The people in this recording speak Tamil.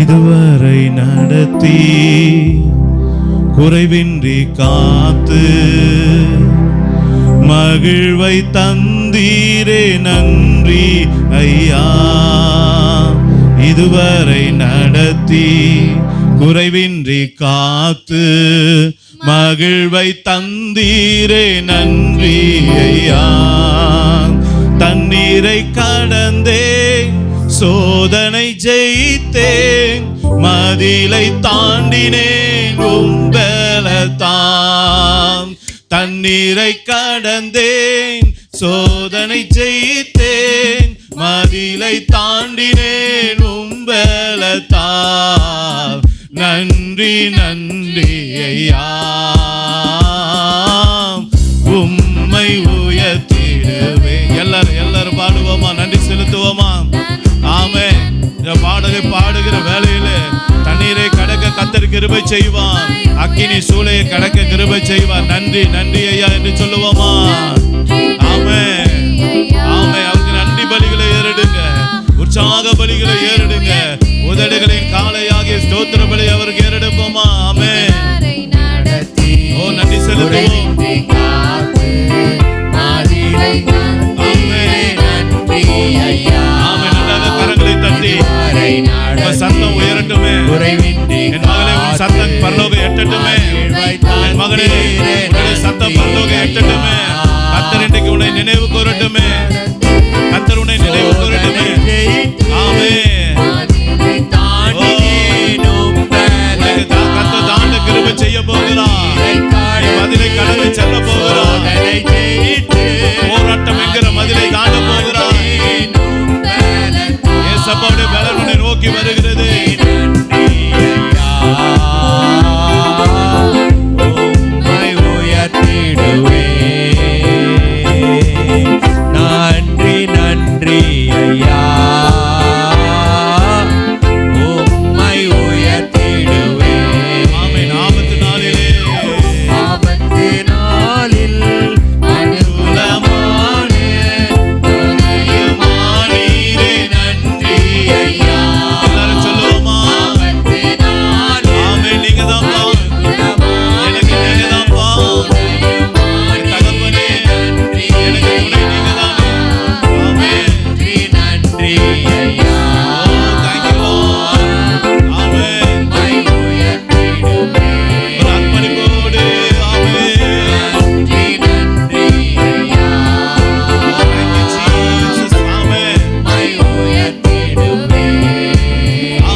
இதுவரை நடத்தி குறைவின்றி காத்து மகிழ்வை தந்தீரே நன்றி ஐயா. இதுவரை நடத்தி குறைவின்றி காத்து மகிழ்வை தந்தீரே நன்றி ஐயா. தண்ணீரை கடந்தேன், சோதனை ஜெயித்தேன், மதிலை தாண்டினேன் உம்பலத்தான். தண்ணீரை கடந்தேன், சோதனை ஜெயித்தேன், மதிலை தாண்டினேன் உம்பலத்தான். நன்றி நன்றி ஐயா, உம்மை உயர்த்திடுவே. எல்லாரும் பாடுவோமா, நன்றி செலுத்துவோமா? ஆமென். இந்த பாடலை பாடுகிற வேளையில தண்ணீரை கடக்க கர்த்தர் கிருபை செய்வான், அக்கினி சூளையை கடக்க கிருபை செய்வான். நன்றி நன்றி ஐயா என்று சொல்லுவோமா? ஆமென் ஆமென். அவருக்கு நன்றி பலிகளை ஏறிடுங்க, உற்சாக பலிகளை ஏறிடுங்க, உதடுகளின் காலையாகிய ஸ்தோத்திர பலி அவருக்கு ஏறெடுப்போமா? ஆமென். ஓ நன்றி செலுத்துவோம். கரங்களை தட்டி உங்க சத்தம் உயரட்டுமே. என் மகளே, உன் சத்தம் பரலோகம் எட்டட்டுமே. என் மகளே, உன்னுடைய சத்தம் பரலோகம் எட்டட்டுமே. கர்த்தர் இன்றைக்கு உன்னை நினைவு கூறட்டுமே.